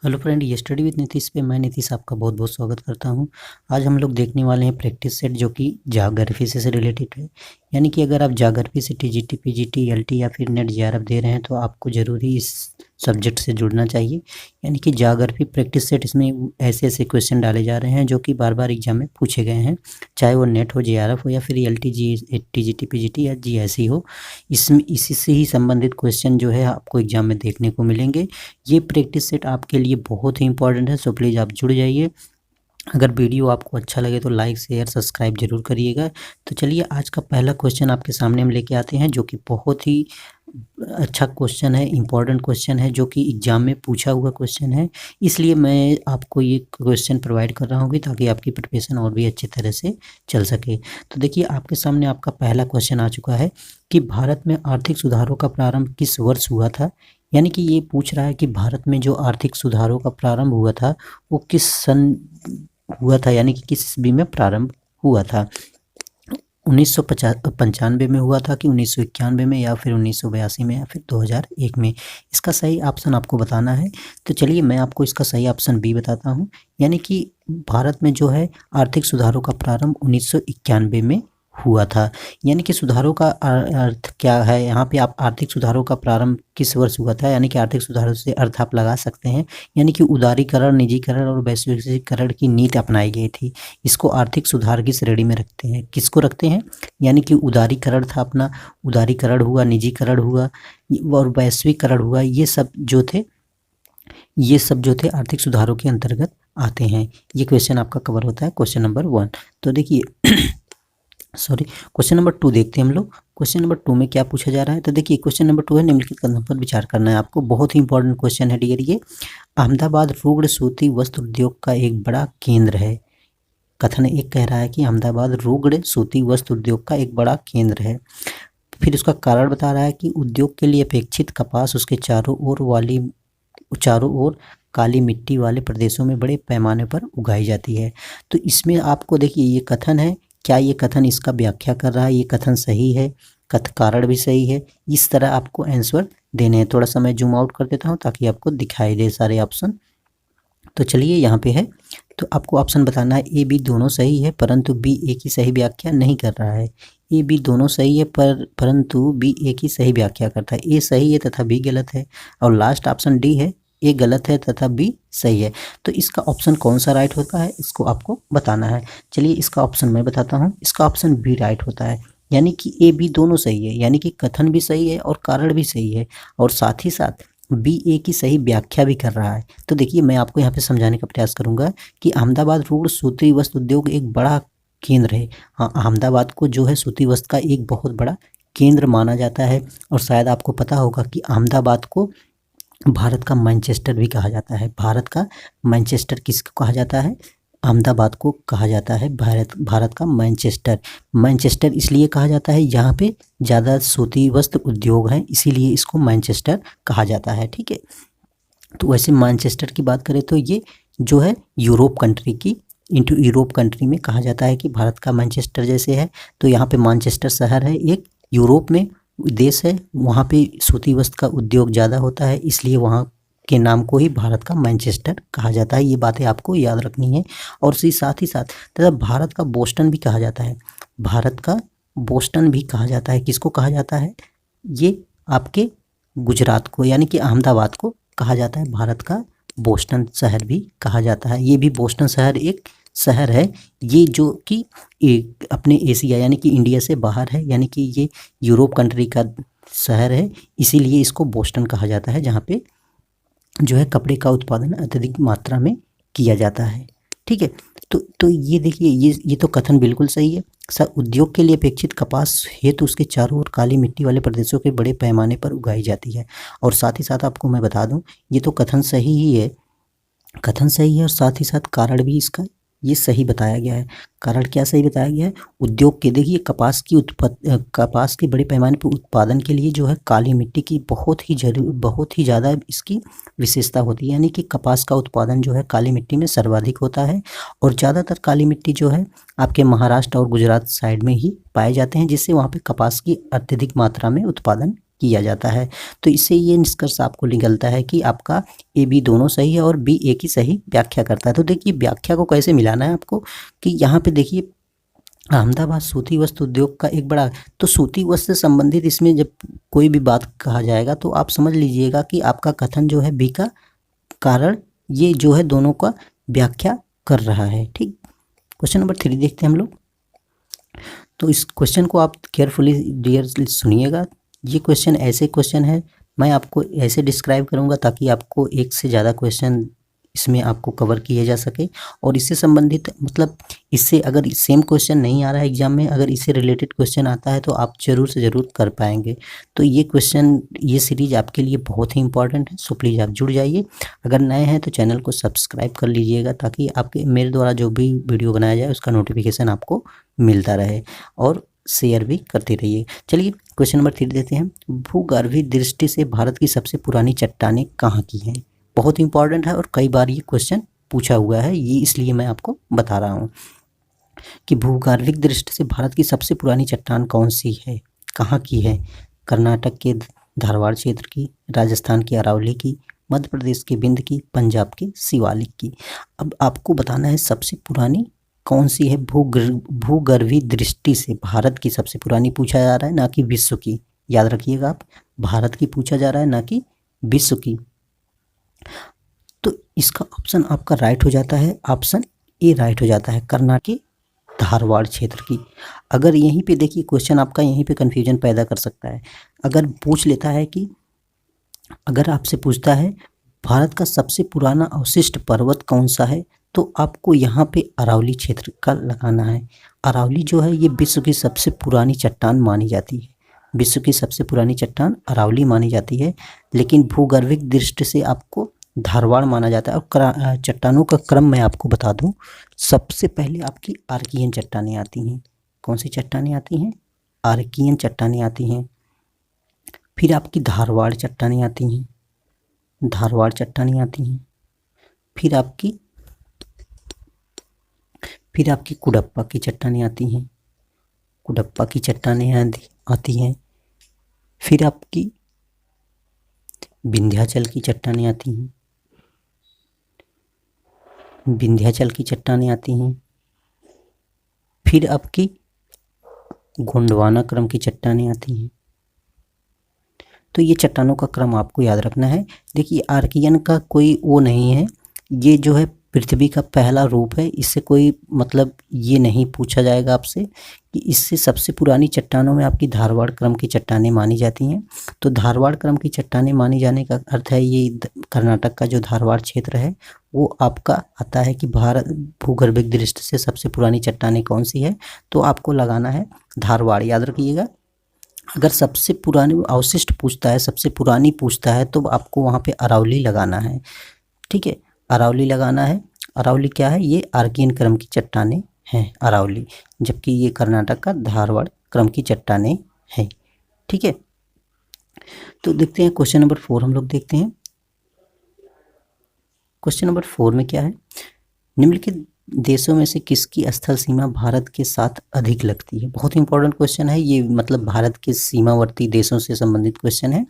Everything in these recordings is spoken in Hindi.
हेलो फ्रेंड, ये स्टडी विद नीतीश पे मैं नीतीश आपका बहुत बहुत स्वागत करता हूं। आज हम लोग देखने वाले हैं प्रैक्टिस सेट जो कि जाग्राफी से रिलेटेड है। यानी कि अगर आप जाग्राफी से टीजीटी पीजीटी एलटी या फिर नेट जेआरएफ दे रहे हैं तो आपको ज़रूरी इस सब्जेक्ट से जुड़ना चाहिए। यानी कि जाग्राफी प्रैक्टिस सेट, इसमें ऐसे ऐसे क्वेश्चन डाले जा रहे हैं जो कि बार बार एग्जाम में पूछे गए हैं, चाहे वो नेट हो, जेआरएफ हो या फिर एलटी जी टीजीटी पीजीटी या जीएसई हो। इसमें इसी से ही संबंधित क्वेश्चन जो है आपको एग्जाम में देखने को मिलेंगे। ये प्रैक्टिस सेट आपके लिए बहुत ही इंपॉर्टेंट है, सो प्लीज़ आप जुड़ जाइए। अगर वीडियो आपको अच्छा लगे तो लाइक शेयर सब्सक्राइब जरूर करिएगा। तो चलिए, आज का पहला क्वेश्चन आपके सामने हम लेके आते हैं जो कि बहुत ही अच्छा क्वेश्चन है, इंपॉर्टेंट क्वेश्चन है, जो कि एग्जाम में पूछा हुआ क्वेश्चन है। इसलिए मैं आपको ये क्वेश्चन प्रोवाइड कर रहा हूँ ताकि आपकी प्रिपरेशन और भी अच्छी तरह से चल सके। तो देखिए, आपके सामने आपका पहला क्वेश्चन आ चुका है कि भारत में आर्थिक सुधारों का प्रारंभ किस वर्ष हुआ था। यानी कि ये पूछ रहा है कि भारत में जो आर्थिक सुधारों का प्रारंभ हुआ था वो किस सन हुआ था, यानी कि किस ईस्वी में प्रारंभ हुआ था। 1995 में हुआ था कि 1991 में या फिर 1982 में या फिर 2001 में। इसका सही ऑप्शन आपको बताना है। तो चलिए, मैं आपको इसका सही ऑप्शन बी बताता हूँ। यानी कि भारत में जो है आर्थिक सुधारों का प्रारंभ 1991 में हुआ था। यानी कि सुधारों का अर्थ क्या है, यहाँ पे आप आर्थिक सुधारों का प्रारंभ किस वर्ष हुआ था, यानी कि आर्थिक सुधारों से अर्थ आप लगा सकते हैं। यानी कि उदारीकरण, निजीकरण और वैश्वीकरण की नीति अपनाई गई थी। इसको आर्थिक सुधार की श्रेणी में रखते हैं। किसको रखते हैं? यानी कि उदारीकरण था अपना, उदारीकरण हुआ, निजीकरण हुआ और वैश्वीकरण हुआ। ये सब जो थे आर्थिक सुधारों के अंतर्गत आते हैं। ये क्वेश्चन आपका कवर होता है क्वेश्चन नंबर 1। तो देखिए क्वेश्चन नंबर 2 देखते हैं हम लोग। क्वेश्चन नंबर 2 में क्या पूछा जा रहा है। तो देखिए, क्वेश्चन नंबर 2 है, निम्नलिखित कथन पर विचार करना है आपको। बहुत ही इंपॉर्टेंट क्वेश्चन है डियर। ये अहमदाबाद रुग्ण सूती वस्त्र उद्योग का एक बड़ा केंद्र है। कथन एक कह रहा है कि अहमदाबाद रुग्ण सूती वस्त्र उद्योग का एक बड़ा केंद्र है। फिर उसका कारण बता रहा है कि उद्योग के लिए अपेक्षित कपास उसके चारों ओर काली मिट्टी वाले प्रदेशों में बड़े पैमाने पर उगाई जाती है। तो इसमें आपको देखिए, ये कथन है, क्या ये कथन इसका व्याख्या कर रहा है, ये कथन सही है, कारण भी सही है। इस तरह आपको आंसर देने हैं। थोड़ा सा मैं जूम आउट कर देता हूँ ताकि आपको दिखाई दे सारे ऑप्शन। तो चलिए, यहाँ पे है, तो आपको ऑप्शन बताना है। ए बी दोनों सही है परंतु बी ए की सही व्याख्या नहीं कर रहा है। ए बी दोनों सही है परंतु बी ए की सही व्याख्या करता है। ए सही है तथा बी गलत है। और लास्ट ऑप्शन डी है, ए गलत है तथा बी सही है। तो इसका ऑप्शन कौन सा राइट होता है, इसको आपको बताना है। चलिए, इसका ऑप्शन मैं बताता हूँ। इसका ऑप्शन बी राइट होता है। यानी कि ए बी दोनों सही है, यानी कि कथन भी सही है और कारण भी सही है, और साथ ही साथ बी ए की सही व्याख्या भी कर रहा है। तो देखिए, मैं आपको यहाँ पे समझाने का प्रयास करूंगा कि अहमदाबाद रुग्ण सूती वस्त्र उद्योग एक बड़ा केंद्र है। हाँ, अहमदाबाद को जो है सूती वस्त्र का एक बहुत बड़ा केंद्र माना जाता है। और शायद आपको पता होगा कि अहमदाबाद को भारत का मैनचेस्टर भी कहा जाता है। भारत का मैनचेस्टर किसको कहा जाता है? अहमदाबाद को कहा जाता है भारत का मैनचेस्टर। मैनचेस्टर इसलिए कहा जाता है, यहाँ पे ज़्यादा सूती वस्त्र उद्योग हैं, इसीलिए इसको मैनचेस्टर कहा जाता है। ठीक है, तो वैसे मैनचेस्टर की बात करें तो ये जो है यूरोप कंट्री में कहा जाता है कि भारत का मैनचेस्टर जैसे है। तो यहाँ पे मैनचेस्टर शहर है, एक यूरोप में देश है, वहाँ पे सूती वस्त्र का उद्योग ज़्यादा होता है, इसलिए वहाँ के नाम को ही भारत का मैनचेस्टर कहा जाता है। ये बातें आपको याद रखनी है। और साथ ही साथ तथा भारत का बोस्टन भी कहा जाता है। भारत का बोस्टन भी कहा जाता है। किसको कहा जाता है? ये आपके गुजरात को, यानी कि अहमदाबाद को कहा जाता है भारत का बोस्टन शहर भी कहा जाता है। ये भी बोस्टन शहर एक शहर है, ये जो कि अपने एशिया यानी कि इंडिया से बाहर है, यानी कि ये यूरोप कंट्री का शहर है, इसीलिए इसको बोस्टन कहा जाता है, जहाँ पे जो है कपड़े का उत्पादन अत्यधिक मात्रा में किया जाता है। ठीक है, तो ये देखिए, ये तो कथन बिल्कुल सही है। उद्योग के लिए अपेक्षित कपास हेतु उसके चारों ओर काली मिट्टी वाले प्रदेशों के बड़े पैमाने पर उगाई जाती है। और साथ ही साथ आपको मैं बता दूं, ये तो कथन सही ही है, और साथ ही साथ कारण भी इसका ये सही बताया गया है। कारण क्या सही बताया गया है? उद्योग के, देखिए, कपास के बड़े पैमाने पर उत्पादन के लिए जो है काली मिट्टी की बहुत ही ज़्यादा इसकी विशेषता होती है। यानी कि कपास का उत्पादन जो है काली मिट्टी में सर्वाधिक होता है, और ज़्यादातर काली मिट्टी जो है आपके महाराष्ट्र और गुजरात साइड में ही पाए जाते हैं, जिससे वहाँ पे कपास की अत्यधिक मात्रा में उत्पादन किया जाता है। तो इससे ये निष्कर्ष आपको निकलता है कि आपका ए बी दोनों सही है और बी ए की सही व्याख्या करता है। तो देखिए व्याख्या को कैसे मिलाना है आपको, कि यहाँ पे देखिए अहमदाबाद सूती वस्त्र उद्योग का एक बड़ा, तो सूती वस्त्र से संबंधित इसमें जब कोई भी बात कहा जाएगा तो आप समझ लीजिएगा कि आपका कथन जो है बी का कारण ये जो है दोनों का व्याख्या कर रहा है। ठीक, क्वेश्चन नंबर 3 देखते हैं हम लोग। तो इस क्वेश्चन को आप केयरफुली डियर सुनिएगा। ये क्वेश्चन ऐसे क्वेश्चन है, मैं आपको ऐसे डिस्क्राइब करूँगा ताकि आपको एक से ज़्यादा क्वेश्चन इसमें आपको कवर किए जा सके। और इससे संबंधित मतलब इससे अगर सेम क्वेश्चन नहीं आ रहा है एग्जाम में, अगर इससे रिलेटेड क्वेश्चन आता है तो आप ज़रूर से ज़रूर कर पाएंगे। तो ये क्वेश्चन, ये सीरीज आपके लिए बहुत ही इंपॉर्टेंट है, सो प्लीज़ आप जुड़ जाइए। अगर नए हैं तो चैनल को सब्सक्राइब कर लीजिएगा ताकि आपके मेरे द्वारा जो भी वीडियो बनाया जाए उसका नोटिफिकेशन आपको मिलता रहे, और शेयर भी करते रहिए। चलिए क्वेश्चन नंबर 3 देते हैं। भूगर्भीय दृष्टि से भारत की सबसे पुरानी चट्टानें कहाँ की हैं? बहुत इंपॉर्टेंट है और कई बार ये क्वेश्चन पूछा हुआ है, ये इसलिए मैं आपको बता रहा हूँ कि भूगर्भिक दृष्टि से भारत की सबसे पुरानी चट्टान कौन सी है, कहाँ की है? कर्नाटक के धारवाड़ क्षेत्र की, राजस्थान की अरावली की, मध्य प्रदेश के बिंद की, पंजाब के शिवालिक की। अब आपको बताना है सबसे पुरानी कौन सी है भूगर्भीय दृष्टि से। भारत की सबसे पुरानी पूछा जा रहा है, ना कि विश्व की। याद रखिएगा आप, भारत की पूछा जा रहा है, ना कि विश्व की। तो इसका ऑप्शन आपका राइट हो जाता है, ऑप्शन ए राइट हो जाता है, कर्नाटक के धारवाड़ क्षेत्र की। अगर यहीं पे देखिए क्वेश्चन आपका यहीं पे कंफ्यूजन पैदा कर सकता है। अगर पूछ लेता है कि, अगर आपसे पूछता है भारत का सबसे पुराना अवशिष्ट पर्वत कौन सा है, तो आपको यहाँ पे अरावली क्षेत्र का लगाना है। अरावली जो है ये विश्व की सबसे पुरानी चट्टान मानी जाती है, विश्व की सबसे पुरानी चट्टान अरावली मानी जाती है। लेकिन भूगर्भिक दृष्टि से आपको धारवाड़ माना जाता है। और चट्टानों का क्रम मैं आपको बता दूं, सबसे पहले आपकी आर्कियन चट्टानें आती हैं। कौन सी चट्टानें आती हैं? आर्कियन चट्टानें आती हैं। फिर आपकी धारवाड़ चट्टानें आती हैं, धारवाड़ चट्टानें आती हैं। फिर आपकी कुडप्पा की चट्टानें आती हैं, कुडप्पा की चट्टानें आती हैं। फिर आपकी विंध्याचल की चट्टानें आती हैं, विंध्याचल की चट्टानें आती हैं। फिर आपकी गोंडवाना क्रम की चट्टानें आती हैं। तो ये चट्टानों का क्रम आपको याद रखना है। देखिए आर्कियन का कोई वो नहीं है, ये जो है पृथ्वी का पहला रूप है। इससे कोई मतलब ये नहीं पूछा जाएगा आपसे कि इससे सबसे पुरानी चट्टानों में आपकी धारवाड़ क्रम की चट्टानें मानी जाती हैं। तो धारवाड़ क्रम की चट्टानें मानी जाने का अर्थ है ये कर्नाटक का जो धारवाड़ क्षेत्र है वो आपका आता है कि भारत भूगर्भिक दृष्टि से सबसे पुरानी चट्टानें कौन सी है, तो आपको लगाना है धारवाड़। याद रखिएगा, अगर सबसे पुरानी अवशिष्ट पूछता है, सबसे पुरानी पूछता है, तो आपको वहाँ पे अरावली लगाना है। ठीक है, अरावली लगाना है। अरावली क्या है? ये आर्कियन क्रम की चट्टानें हैं अरावली, जबकि ये कर्नाटक का धारवाड़ क्रम की चट्टानें हैं। ठीक है, तो देखते हैं क्वेश्चन नंबर 4 हम लोग देखते हैं। क्वेश्चन नंबर 4 में क्या है? निम्नलिखित देशों में से किसकी स्थल सीमा भारत के साथ अधिक लगती है? बहुत इंपॉर्टेंट क्वेश्चन है ये, मतलब भारत के सीमावर्ती देशों से संबंधित क्वेश्चन है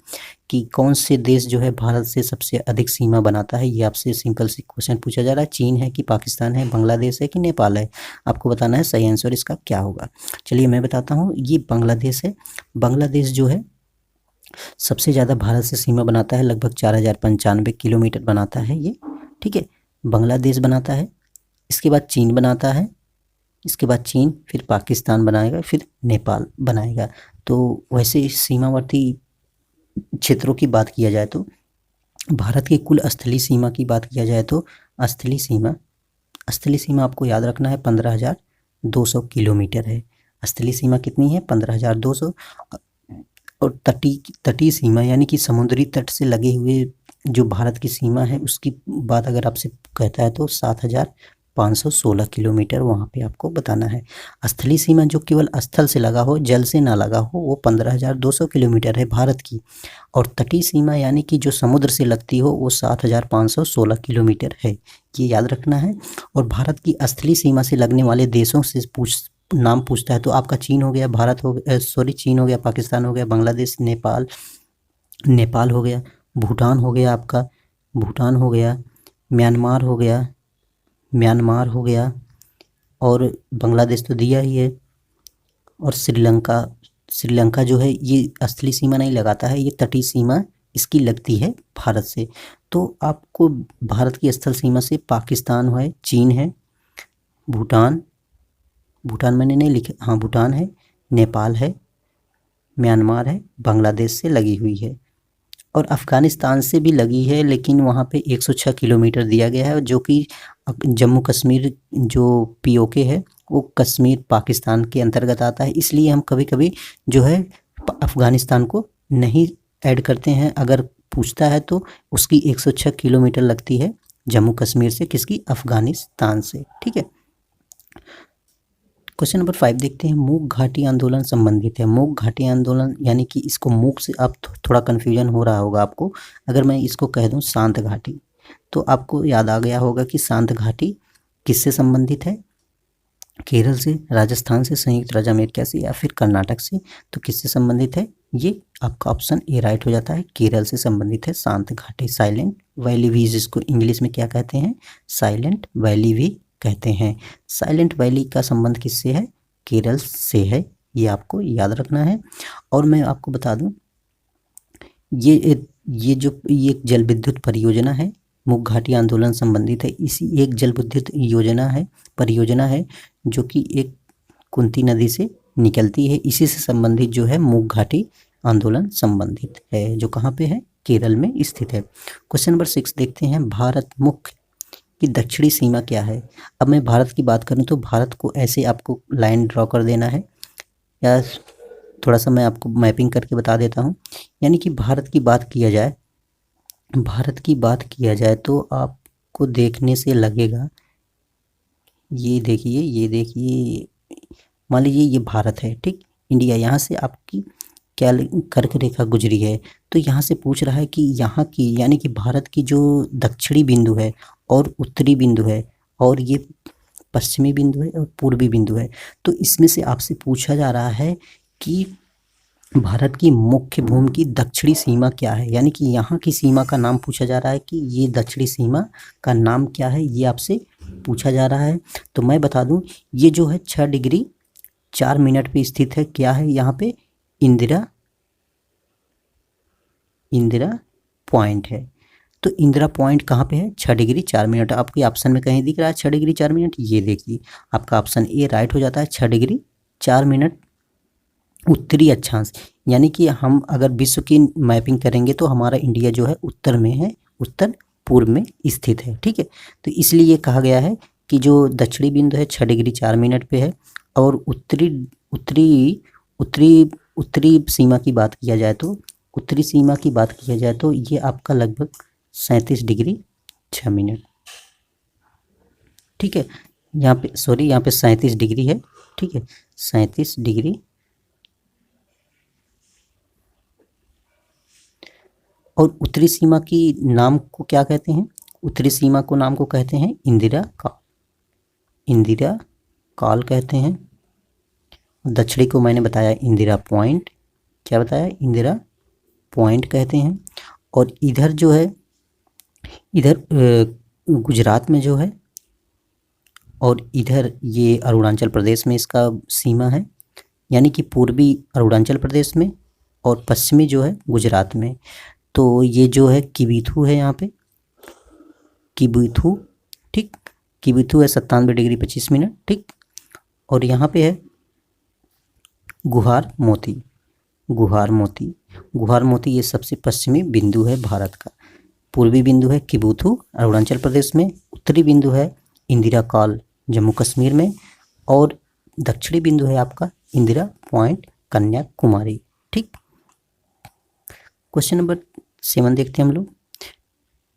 कि कौन से देश जो है भारत से सबसे अधिक सीमा बनाता है। ये आपसे सिंपल सी क्वेश्चन पूछा जा रहा है। चीन है कि पाकिस्तान है, बांग्लादेश है कि नेपाल है? आपको बताना है सही आंसर इसका क्या होगा। चलिए मैं बताता हूँ, ये बांग्लादेश है। बांग्लादेश जो है सबसे ज़्यादा भारत से सीमा बनाता है, लगभग 4095 किलोमीटर बनाता है ये। ठीक है, बांग्लादेश बनाता है, इसके बाद चीन बनाता है, इसके बाद चीन, फिर पाकिस्तान बनाएगा, फिर नेपाल बनाएगा। तो वैसे सीमावर्ती क्षेत्रों की बात किया जाए तो भारत की कुल स्थलीय सीमा की बात किया जाए तो स्थलीय सीमा आपको याद रखना है 15,200 किलोमीटर है। स्थलीय सीमा कितनी है? 15,200। और तटीय सीमा यानी कि समुद्री तट से लगे हुए जो भारत की सीमा है उसकी बात अगर आपसे कहता है तो 7,516 किलोमीटर वहाँ पे आपको बताना है। स्थलीय सीमा जो केवल स्थल से लगा हो, जल से ना लगा हो, वो 15,200 किलोमीटर है भारत की। और तटीय सीमा यानी कि जो समुद्र से लगती हो वो 7,516 किलोमीटर है, ये याद रखना है। और भारत की स्थलीय सीमा से लगने वाले देशों से नाम पूछता है तो आपका चीन हो गया, चीन हो गया, पाकिस्तान हो गया, बांग्लादेश, नेपाल, नेपाल हो गया, भूटान हो गया आपका, भूटान हो गया, म्यांमार हो गया, म्यांमार हो गया, और बांग्लादेश तो दिया ही है, और श्रीलंका। श्रीलंका जो है ये असली सीमा नहीं लगाता है, ये तटीय सीमा इसकी लगती है भारत से। तो आपको भारत की स्थल सीमा से पाकिस्तान है, चीन है, भूटान, भूटान मैंने नहीं लिखा, हाँ भूटान है, नेपाल है, म्यांमार है, बांग्लादेश से लगी हुई है, और अफ़गानिस्तान से भी लगी है, लेकिन वहाँ पे 106 किलोमीटर दिया गया है, जो कि जम्मू कश्मीर जो पीओके है वो कश्मीर पाकिस्तान के अंतर्गत आता है, इसलिए हम कभी कभी जो है अफ़गानिस्तान को नहीं ऐड करते हैं। अगर पूछता है तो उसकी 106 किलोमीटर लगती है जम्मू कश्मीर से, किसकी, अफ़गानिस्तान से। ठीक है, क्वेश्चन नंबर 5 देखते हैं। मूक घाटी आंदोलन संबंधित है। मूक घाटी आंदोलन यानी कि इसको मूक से आप थोड़ा कन्फ्यूजन हो रहा होगा आपको। अगर मैं इसको कह दूं शांत घाटी, तो आपको याद आ गया होगा कि शांत घाटी किससे संबंधित है, केरल से, राजस्थान से, संयुक्त राज्य अमेरिका से, या फिर कर्नाटक से। तो किससे संबंधित है, ये आपका ऑप्शन ए राइट हो जाता है, केरल से संबंधित है शांत घाटी। साइलेंट वैली भी, जिसको इंग्लिश में क्या कहते हैं, साइलेंट वैली भी कहते हैं। साइलेंट वैली का संबंध किससे है, केरल से है, ये आपको याद रखना है। और मैं आपको बता दूं, ये जो ये जल विद्युत परियोजना है, मूक घाटी आंदोलन संबंधित है, इसी एक जल विद्युत योजना है, परियोजना है, जो कि एक कुंती नदी से निकलती है, इसी से संबंधित जो है मूक घाटी आंदोलन संबंधित है, जो कहाँ पे है, केरल में स्थित है। क्वेश्चन नंबर 6 देखते हैं। भारत मुख्य की दक्षिणी सीमा क्या है। अब मैं भारत की बात करूं तो भारत को ऐसे आपको लाइन ड्रॉ कर देना है, या थोड़ा सा मैं आपको मैपिंग करके बता देता हूं। यानी कि भारत की बात किया जाए, भारत की बात किया जाए तो आपको देखने से लगेगा, ये देखिए, ये देखिए, मान लीजिए ये भारत है, ठीक, इंडिया, यहाँ से आपकी क्या कर्क रेखा गुजरी है, तो यहाँ से पूछ रहा है कि यहाँ की यानी कि भारत की जो दक्षिणी बिंदु है और उत्तरी बिंदु है, और ये पश्चिमी बिंदु है और पूर्वी बिंदु है, तो इसमें से आपसे पूछा जा रहा है कि भारत की मुख्य भूमि की दक्षिणी सीमा क्या है, यानी कि यहाँ की सीमा का नाम पूछा जा रहा है कि ये दक्षिणी सीमा का नाम क्या है, ये आपसे पूछा जा रहा है। तो मैं बता दूं, ये जो है 6 डिग्री 4 मिनट पे स्थित है, क्या है यहाँ पे, इंदिरा पॉइंट है। तो इंदिरा पॉइंट कहाँ पे है, 6 डिग्री 4 मिनट। आपके ऑप्शन में कहीं दिख रहा है 6 डिग्री 4 मिनट, ये देखिए आपका ऑप्शन ए राइट हो जाता है, 6 डिग्री 4 मिनट उत्तरी अक्षांश। यानी कि हम अगर विश्व की मैपिंग करेंगे तो हमारा इंडिया जो है उत्तर में है, उत्तर पूर्व में स्थित है। ठीक है, तो इसलिए ये कहा गया है कि जो दक्षिणी बिंदु है 6 डिग्री 4 मिनट पे है, और उत्तरी उत्तरी उत्तरी उत्तरी सीमा की बात किया जाए तो, उत्तरी सीमा की बात किया जाए तो ये आपका लगभग 37 डिग्री 6 मिनट। ठीक है, यहाँ पे सॉरी, यहाँ पे 37 डिग्री है। ठीक है, 37 डिग्री। और उत्तरी सीमा की नाम को क्या कहते हैं, उत्तरी सीमा को नाम को कहते हैं इंदिरा काल, इंदिरा काल कहते हैं। दक्षिणी को मैंने बताया इंदिरा पॉइंट, क्या बताया, इंदिरा पॉइंट कहते हैं। और इधर जो है, इधर गुजरात में जो है, और इधर ये अरुणाचल प्रदेश में इसका सीमा है, यानी कि पूर्वी अरुणाचल प्रदेश में और पश्चिमी जो है गुजरात में। तो ये जो है किबीथू है, यहाँ पे किबीथू, ठीक, किबीथू है 97 डिग्री 25 मिनट। ठीक, और यहाँ पे है गुहार मोती, गुहार मोती, गुहार मोती ये सबसे पश्चिमी बिंदु है भारत का। पूर्वी बिंदु है किबीथू अरुणाचल प्रदेश में, उत्तरी बिंदु है इंदिरा काल जम्मू कश्मीर में, और दक्षिणी बिंदु है आपका इंदिरा पॉइंट कन्याकुमारी। ठीक, क्वेश्चन नंबर 7 देखते हैं हम लोग।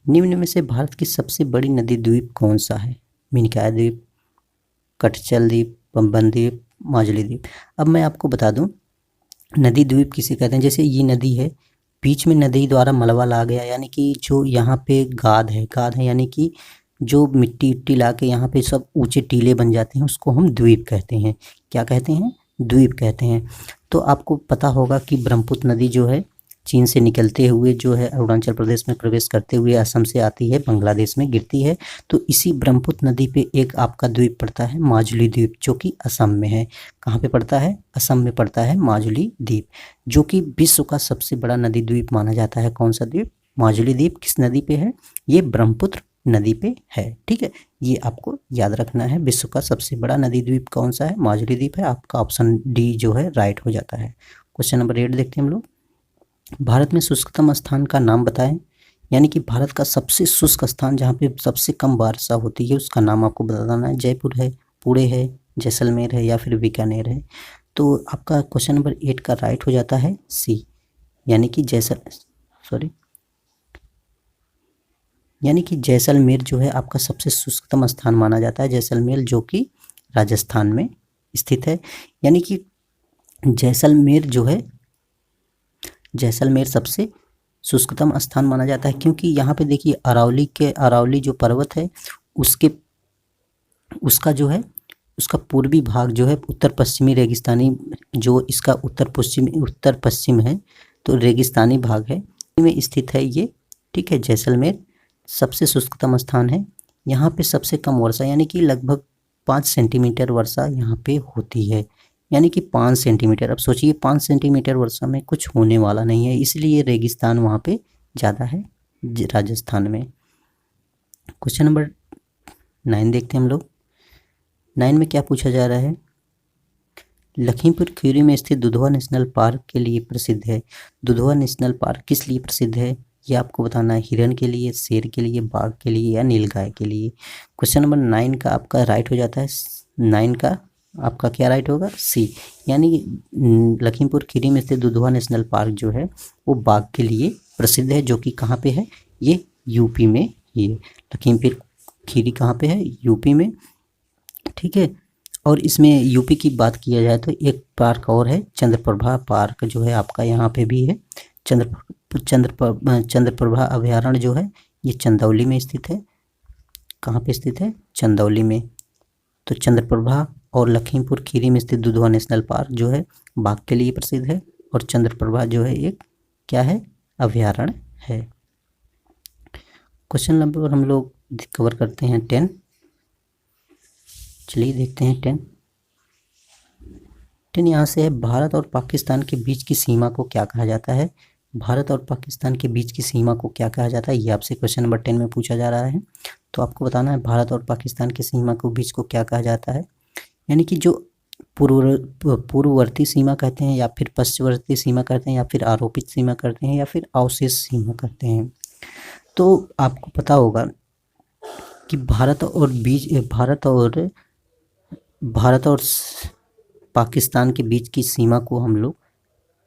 निम्न में से भारत की सबसे बड़ी नदी द्वीप कौन सा है। मिनिकॉय द्वीप, कटचल द्वीप, पंबन द्वीप, माजुली द्वीप। अब मैं आपको बता दूं, नदी द्वीप किसे कहते हैं। जैसे ये नदी है, बीच में नदी द्वारा मलबा ला गया, यानी कि जो यहाँ पे गाद है यानी कि जो मिट्टी उट्टी ला के यहाँ पे सब ऊंचे टीले बन जाते हैं, उसको हम द्वीप कहते हैं। क्या कहते हैं, द्वीप कहते हैं। तो आपको पता होगा कि ब्रह्मपुत्र नदी जो है चीन से निकलते हुए जो है अरुणाचल प्रदेश में प्रवेश करते हुए असम से आती है, बांग्लादेश में गिरती है। तो इसी ब्रह्मपुत्र नदी पे एक आपका द्वीप पड़ता है माजुली द्वीप, जो कि असम में है। कहाँ पे पड़ता है? असम में पड़ता है माजुली द्वीप, जो कि विश्व का सबसे बड़ा नदी द्वीप माना जाता है। कौन सा द्वीप? माजुली द्वीप। किस नदी पे है? ये ब्रह्मपुत्र नदी पे है। ठीक है, ये आपको याद रखना है। विश्व का सबसे बड़ा नदी द्वीप कौन सा है? माजुली द्वीप है। आपका ऑप्शन डी जो है राइट हो जाता है। क्वेश्चन नंबर 8 देखते हैं हम लोग। भारत में शुष्कतम स्थान का नाम बताएं। यानी कि भारत का सबसे शुष्क स्थान जहाँ पे सबसे कम वर्षा होती है उसका नाम आपको बताना है। जयपुर है, पुणे है, जैसलमेर है या फिर बीकानेर है। तो आपका क्वेश्चन नंबर 8 का राइट हो जाता है सी, यानी कि जैसलमेर जो है आपका सबसे शुष्कतम स्थान माना जाता है। जैसलमेर जो कि राजस्थान में स्थित है। यानी कि जैसलमेर जो है, जैसलमेर सबसे शुष्कतम स्थान माना जाता है, क्योंकि यहाँ पे देखिए अरावली जो पर्वत है उसका जो है उसका पूर्वी भाग जो है उत्तर पश्चिमी रेगिस्तानी, जो इसका उत्तर पश्चिम है तो रेगिस्तानी भाग है में स्थित है ये। ठीक है, जैसलमेर सबसे शुष्कतम स्थान है। यहाँ पे सबसे कम वर्षा यानी कि लगभग 5 सेंटीमीटर वर्षा यहाँ पे होती है। यानी कि 5 सेंटीमीटर। अब सोचिए 5 सेंटीमीटर वर्षा में कुछ होने वाला नहीं है, इसलिए रेगिस्तान वहाँ पे ज़्यादा है राजस्थान में। क्वेश्चन नंबर 9 देखते हैं हम लोग। 9 में क्या पूछा जा रहा है? लखीमपुर खीरी में स्थित दुधवा नेशनल पार्क के लिए प्रसिद्ध है। दुधवा नेशनल पार्क किस लिए प्रसिद्ध है? ये आपको बताना है। हिरन के लिए, शेर के लिए, बाघ के लिए या नीलगाय के लिए। क्वेश्चन नंबर 9 का आपका राइट हो जाता है। 9 का आपका क्या राइट होगा? सी, यानी लखीमपुर खीरी में स्थित दुधवा नेशनल पार्क जो है वो बाघ के लिए प्रसिद्ध है, जो कि कहाँ पे है? ये यूपी में। ये लखीमपुर खीरी कहाँ पे है? यूपी में। ठीक है, और इसमें यूपी की बात किया जाए तो एक पार्क और है, चंद्रप्रभा पार्क जो है आपका यहाँ पे भी है। चंद्रप्रभा अभयारण्य जो है ये चंदौली में स्थित है। कहाँ पे स्थित है? चंदौली में। तो चंद्रप्रभा और लखीमपुर खीरी में स्थित दुधवा नेशनल पार्क जो है बाघ के लिए प्रसिद्ध है, और चंद्रप्रभा जो है एक क्या है? अभयारण्य है। क्वेश्चन नंबर हम लोग कवर करते हैं 10। चलिए देखते हैं 10 यहाँ से है। भारत और पाकिस्तान के बीच की सीमा को क्या कहा जाता है? भारत और पाकिस्तान के बीच की सीमा को क्या कहा जाता है? ये आपसे क्वेश्चन नंबर 10 में पूछा जा रहा है। तो आपको बताना है भारत और पाकिस्तान की सीमा को बीच को क्या कहा जाता है। यानी कि जो पूर्ववर्ती सीमा कहते हैं, या फिर पश्चिमवर्ती सीमा कहते हैं, या फिर आरोपित सीमा करते हैं, या फिर अवशेष सीमा करते हैं। तो आपको पता होगा कि भारत और पाकिस्तान के बीच की सीमा को हम लोग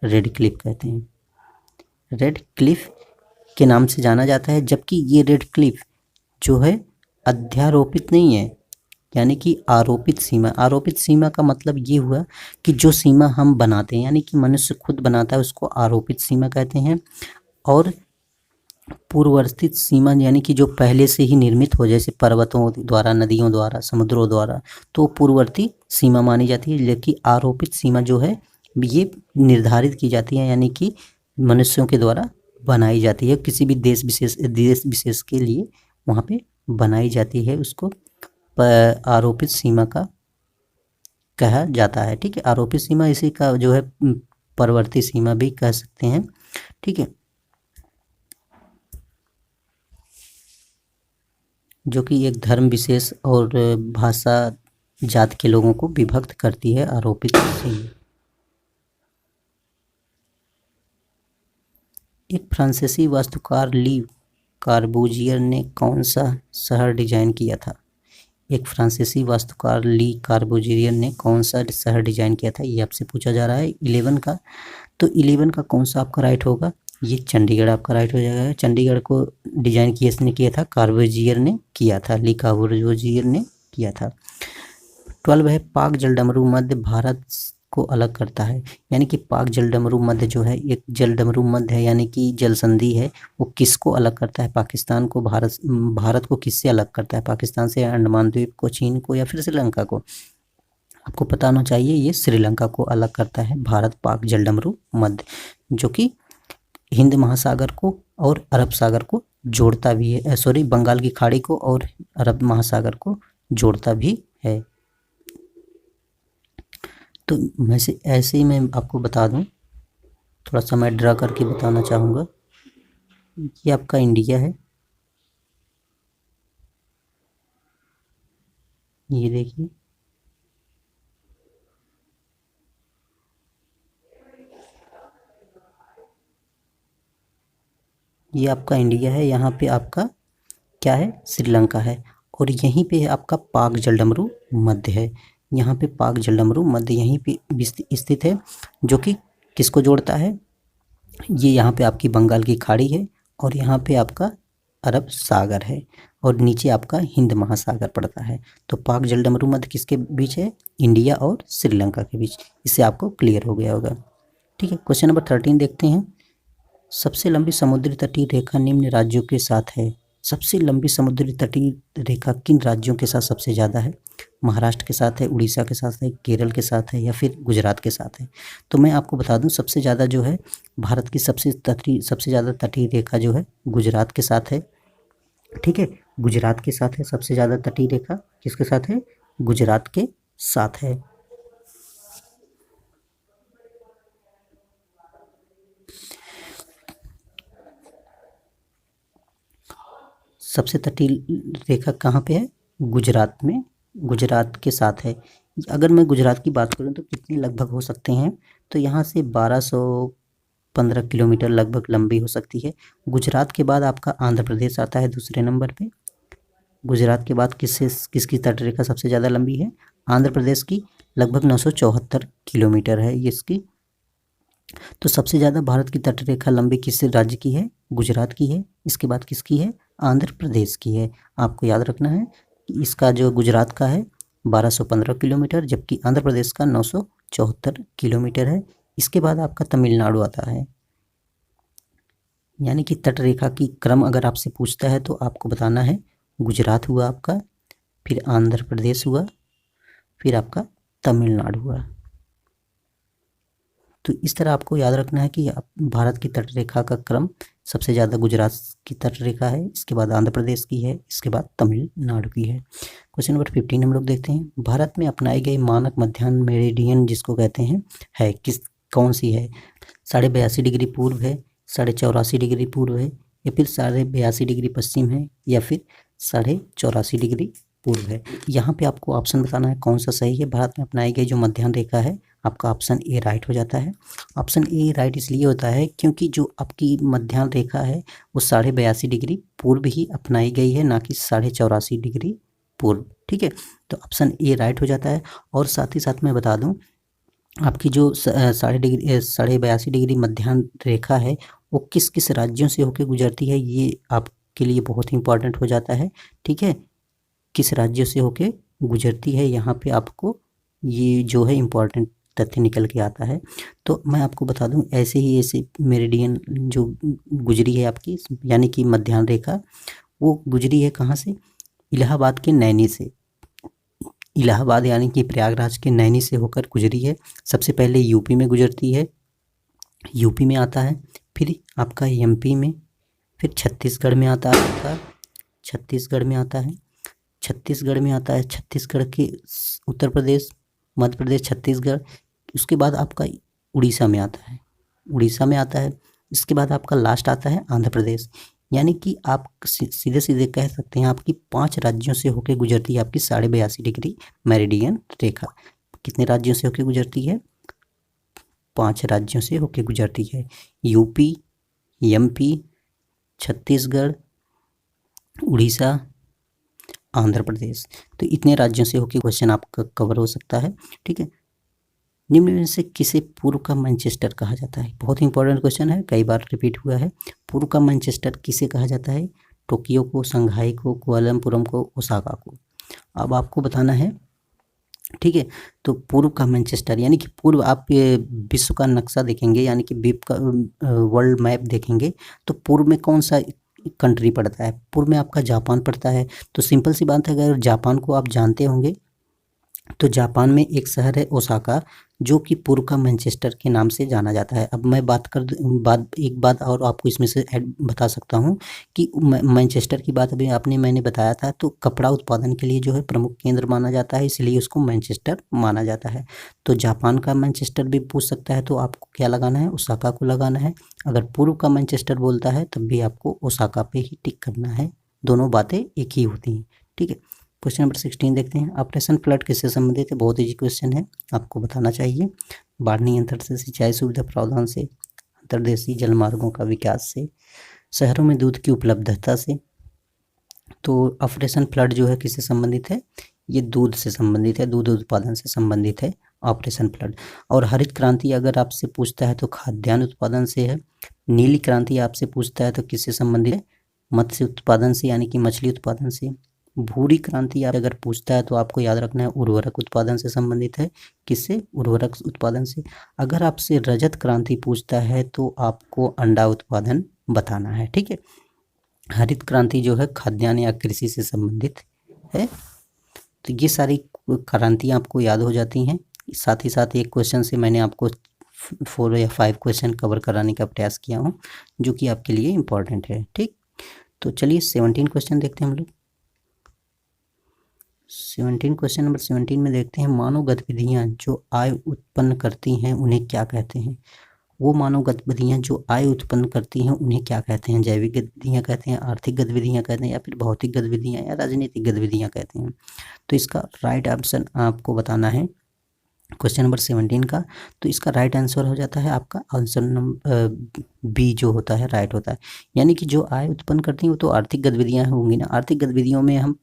रेड क्लिफ कहते हैं। रेड क्लिफ के नाम से जाना जाता है, जबकि ये रेड क्लिफ जो है अध्यारोपित नहीं है, यानी कि आरोपित सीमा। आरोपित सीमा का मतलब ये हुआ कि जो सीमा हम बनाते हैं, यानी कि मनुष्य खुद बनाता है, उसको आरोपित सीमा कहते हैं। और पूर्ववर्ती सीमा यानी कि जो पहले से ही निर्मित हो, जैसे पर्वतों द्वारा, नदियों द्वारा, समुद्रों द्वारा, तो पूर्ववर्ती सीमा मानी जाती है। लेकिन आरोपित सीमा जो है ये निर्धारित की जाती है, यानी कि मनुष्यों के द्वारा बनाई जाती है। किसी भी देश विशेष के लिए वहाँ पे बनाई जाती है, उसको आरोपित सीमा का कहा जाता है। ठीक है, आरोपित सीमा इसी का जो है परवर्ती सीमा भी कह सकते हैं। ठीक है, जो कि एक धर्म विशेष और भाषा जात के लोगों को विभक्त करती है, आरोपित सीमा। एक फ्रांसीसी वास्तुकार ली कार्बूजियर ने कौन सा शहर डिजाइन किया था? एक फ्रांसीसी वास्तुकार ली कार्बूजियर ने कौन सा शहर डिजाइन किया था? ये आपसे पूछा जा रहा है 11 का। तो 11 का कौन सा आपका राइट होगा? ये चंडीगढ़ आपका राइट हो जाएगा। चंडीगढ़ को डिजाइन किसने किया था? कार्बूजियर ने किया था, ली कार्बूजियर ने किया था। 12 है, पाक जलडमरू मध्य भारत को अलग करता है। यानी कि पाक जलडमरू मध्य जो है एक जलडमरू मध्य है, यानी कि जल संधि है, वो किसको अलग करता है? पाकिस्तान को। भारत को किससे अलग करता है? पाकिस्तान से, अंडमान द्वीप को, चीन को, या फिर श्रीलंका को? आपको पता होना चाहिए, ये श्रीलंका को अलग करता है भारत पाक जलडमरू मध्य, जो कि हिंद महासागर को और अरब सागर को जोड़ता भी है, सॉरी बंगाल की खाड़ी को और अरब महासागर को जोड़ता भी है। तो मैं से ऐसे ही मैं आपको बता दूं, थोड़ा सा मैं ड्रा करके बताना चाहूँगा। ये आपका इंडिया है, ये देखिए ये आपका इंडिया है, यहाँ पे आपका क्या है, श्रीलंका है, और यहीं पे आपका पाक जलडमरू मध्य है। यहाँ पे पाक जलडमरू मध्य यहीं पे स्थित है, जो कि किसको जोड़ता है, ये यहाँ पे आपकी बंगाल की खाड़ी है और यहाँ पे आपका अरब सागर है और नीचे आपका हिंद महासागर पड़ता है। तो पाक जलडमरू मध्य किसके बीच है, इंडिया और श्रीलंका के बीच। इससे आपको क्लियर हो गया होगा। ठीक है, क्वेश्चन नंबर 13 देखते हैं। सबसे लंबी समुद्री तटीय रेखा निम्न राज्यों के साथ है। सबसे लंबी समुद्री तटीय रेखा किन राज्यों के साथ सबसे ज़्यादा है? महाराष्ट्र के साथ है, उड़ीसा के साथ है, केरल के साथ है या फिर गुजरात के साथ है? तो मैं आपको बता दूं, सबसे ज़्यादा जो है भारत की सबसे ज़्यादा तटीय रेखा जो है गुजरात के साथ है। ठीक है, गुजरात के साथ है सबसे ज़्यादा तटीय रेखा, किसके साथ है, गुजरात के साथ है। सबसे तटीय रेखा कहाँ पे है, गुजरात में, गुजरात के साथ है। अगर मैं गुजरात की बात करूँ तो कितने लगभग हो सकते हैं, तो यहाँ से 1215 किलोमीटर लगभग लंबी हो सकती है। गुजरात के बाद आपका आंध्र प्रदेश आता है दूसरे नंबर पे। गुजरात के बाद किसकी तटरेखा सबसे ज़्यादा लंबी है, आंध्र प्रदेश की, लगभग 974 किलोमीटर है ये इसकी। तो सबसे ज़्यादा भारत की तटरेखा लंबी किस राज्य की है, गुजरात की है। इसके बाद किसकी है, आंध्र प्रदेश की है। आपको याद रखना है कि इसका जो गुजरात का है 1215 किलोमीटर, जबकि आंध्र प्रदेश का 974 किलोमीटर है। इसके बाद आपका तमिलनाडु आता है। यानी कि तटरेखा की क्रम अगर आपसे पूछता है तो आपको बताना है, गुजरात हुआ आपका, फिर आंध्र प्रदेश हुआ, फिर आपका तमिलनाडु हुआ। तो इस तरह आपको याद रखना है कि भारत की तटरेखा का क्रम सबसे ज़्यादा गुजरात की तटरेखा है, इसके बाद आंध्र प्रदेश की है, इसके बाद तमिलनाडु की है। क्वेश्चन नंबर 15 हम लोग देखते हैं। भारत में अपनाई गई मानक मध्याह्न मेरिडियन जिसको कहते हैं है कौन सी है? 82.5 डिग्री पूर्व है, 84.5 डिग्री पूर्व है, या फिर 82.5 डिग्री पश्चिम है, या फिर 84.5 डिग्री पूर्व है। यहाँ पे आपको ऑप्शन बताना है कौन सा सही है। भारत में अपनाई गई जो मध्याह्न रेखा है, आपका ऑप्शन ए राइट हो जाता है। ऑप्शन ए राइट इसलिए होता है क्योंकि जो आपकी मध्याह्न रेखा है वो 82.5 डिग्री पूर्व ही अपनाई गई है, ना कि 84.5 डिग्री पूर्व। ठीक है, तो ऑप्शन ए राइट हो जाता है। और साथ ही साथ मैं बता दूं, आपकी जो 82.5 डिग्री मध्याह्न रेखा है वो किस किस राज्यों से होकर गुजरती है, ये आपके लिए बहुत इंपॉर्टेंट हो जाता है। ठीक है, किस राज्यों से होके गुजरती है, यहाँ पे आपको ये जो है इम्पॉर्टेंट तथ्य निकल के आता है। तो मैं आपको बता दूं, ऐसे मेरिडियन जो गुजरी है आपकी, यानी कि मध्याह्न रेखा, वो गुजरी है कहाँ से, इलाहाबाद के नैनी से। इलाहाबाद यानी कि प्रयागराज के नैनी से होकर गुजरी है। सबसे पहले यूपी में गुजरती है, यूपी में आता है, फिर आपका एमपी में, फिर छत्तीसगढ़ में आता है, आपका छत्तीसगढ़ में आता है, छत्तीसगढ़ में आता है, छत्तीसगढ़ के उत्तर प्रदेश, मध्य प्रदेश, छत्तीसगढ़। उसके बाद आपका उड़ीसा में आता है, उड़ीसा में आता है। इसके बाद आपका लास्ट आता है आंध्र प्रदेश। यानी कि आप सीधे सीधे कह सकते हैं आपकी 5 राज्यों से होकर गुजरती है आपकी 82.5 डिग्री मेरिडियन रेखा। कितने राज्यों से होकर गुजरती है, 5 राज्यों से होकर गुजरती है, यूपी, एमपी, छत्तीसगढ़, उड़ीसा, आंध्र प्रदेश। तो इतने राज्यों से होकर क्वेश्चन आपका कवर हो सकता है। ठीक है, निम्न में से किसे पूर्व का मैनचेस्टर कहा जाता है? बहुत इंपॉर्टेंट क्वेश्चन है, कई बार रिपीट हुआ है। पूर्व का मैनचेस्टर किसे कहा जाता है? टोक्यो को, संघाई को, कुआलालंपुरम को, ओसाका को। अब आपको बताना है। ठीक है, तो पूर्व का मैनचेस्टर यानी कि पूर्व, आप विश्व का नक्शा देखेंगे, यानी कि विश्व का वर्ल्ड मैप देखेंगे, तो पूर्व में कौन सा कंट्री पड़ता है? पूर्व में आपका जापान पड़ता है। तो सिंपल सी बात है, अगर जापान को आप जानते होंगे तो जापान में एक शहर है ओसाका, जो कि पूर्व का मैनचेस्टर के नाम से जाना जाता है। अब मैं एक बात और आपको इसमें से बता सकता हूँ कि मैनचेस्टर की बात अभी मैंने बताया था, तो कपड़ा उत्पादन के लिए जो है प्रमुख केंद्र माना जाता है, इसलिए उसको मैनचेस्टर माना जाता है। तो जापान का मैनचेस्टर भी पूछ सकता है, तो आपको क्या लगाना है, ओसाका को लगाना है। अगर पूर्व का मैनचेस्टर बोलता है तब भी आपको ओसाका पे ही टिक करना है, दोनों बातें एक ही होती हैं। ठीक है, क्वेश्चन नंबर 16 देखते हैं। ऑपरेशन फ्लड किससे संबंधित है? बहुत ईजी क्वेश्चन है, आपको बताना चाहिए। बाढ़ नियंत्रण से, सिंचाई सुविधा प्रावधान से, अंतर्देशीय जलमार्गों का विकास से, शहरों में दूध की उपलब्धता से। तो ऑपरेशन फ्लड जो है किससे संबंधित है? ये दूध से संबंधित है, दूध उत्पादन से संबंधित है ऑपरेशन फ्लड। और हरित क्रांति अगर आपसे पूछता है तो खाद्यान्न उत्पादन से है। नीली क्रांति आपसे पूछता है तो किससे संबंधित है? मत्स्य उत्पादन से, यानी कि मछली उत्पादन से। भूरी क्रांति अगर पूछता है तो आपको याद रखना है उर्वरक उत्पादन से संबंधित है। किससे? उर्वरक उत्पादन से। अगर आपसे रजत क्रांति पूछता है तो आपको अंडा उत्पादन बताना है। ठीक है, हरित क्रांति जो है खाद्यान्न या कृषि से संबंधित है। तो ये सारी क्रांतियाँ आपको याद हो जाती हैं। साथ ही साथ एक क्वेश्चन से मैंने आपको 4 या 5 क्वेश्चन कवर कराने का प्रयास किया हूँ, जो कि आपके लिए इम्पोर्टेंट है। ठीक, तो चलिए 17 क्वेश्चन देखते हैं हम लोग। 17 क्वेश्चन नंबर 17 में देखते हैं, मानव गतिविधियाँ जो आय उत्पन्न करती हैं उन्हें क्या कहते हैं? वो मानव गतिविधियाँ जो आय उत्पन्न करती हैं उन्हें क्या कहते हैं? जैविक गतिविधियाँ कहते हैं, आर्थिक गतिविधियाँ कहते हैं, या फिर भौतिक गतिविधियाँ या राजनीतिक गतिविधियाँ कहते हैं? तो इसका राइट ऑप्शन आपको बताना है क्वेश्चन नंबर 17 का। तो इसका राइट आंसर हो जाता है आपका आंसर नंबर बी जो होता है राइट होता है। यानी कि जो आय उत्पन्न करती हैं वो तो आर्थिक गतिविधियां होंगी ना। आर्थिक गतिविधियों में हम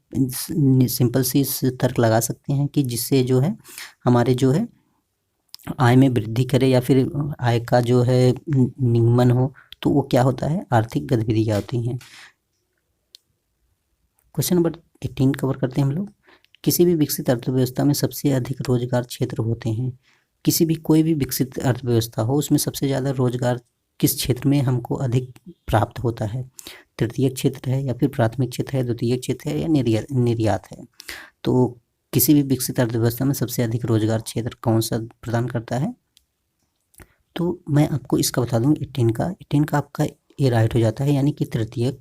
सिंपल सी तर्क लगा सकते हैं कि जिससे जो है हमारे जो है आय में वृद्धि करे या फिर आय का जो है निगमन हो, तो वो क्या होता है? आर्थिक गतिविधियाँ होती हैं। क्वेश्चन नंबर 18 कवर करते हैं हम लोग। किसी भी विकसित अर्थव्यवस्था में सबसे अधिक रोजगार क्षेत्र होते हैं। किसी भी कोई भी विकसित अर्थव्यवस्था हो उसमें सबसे ज़्यादा रोजगार किस क्षेत्र में हमको अधिक प्राप्त होता है? तृतीयक क्षेत्र है, या फिर प्राथमिक क्षेत्र है, द्वितीयक क्षेत्र है, या निर्यात है? तो किसी भी विकसित अर्थव्यवस्था में सबसे अधिक रोजगार क्षेत्र कौन सा प्रदान करता है? तो मैं आपको इसका बता दूँ 18 का आपका ये राइट हो जाता है, यानी कि तृतीयक।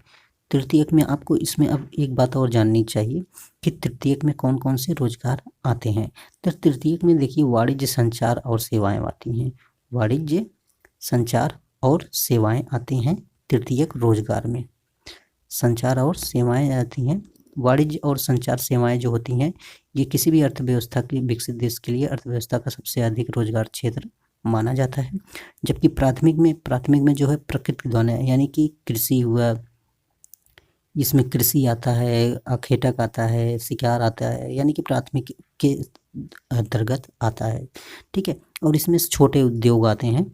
तृतीयक में आपको इसमें अब एक बात और जाननी चाहिए कि तृतीयक में कौन कौन से रोजगार आते हैं। तो तृतीयक में देखिए वाणिज्य, संचार और सेवाएं आती हैं। वाणिज्य, संचार और सेवाएं आती हैं तृतीयक रोजगार में। संचार और सेवाएं आती हैं। वाणिज्य और संचार सेवाएं जो होती हैं ये किसी भी अर्थव्यवस्था के विकसित देश के लिए अर्थव्यवस्था का सबसे अधिक रोजगार क्षेत्र माना जाता है। जबकि प्राथमिक में जो है प्रकृति द्वारा, यानी कि कृषि हुआ, इसमें कृषि आता है, अखेटक आता है, शिकार आता है, यानी कि प्राथमिक के अंतर्गत आता है। ठीक है, और इसमें छोटे उद्योग आते हैं,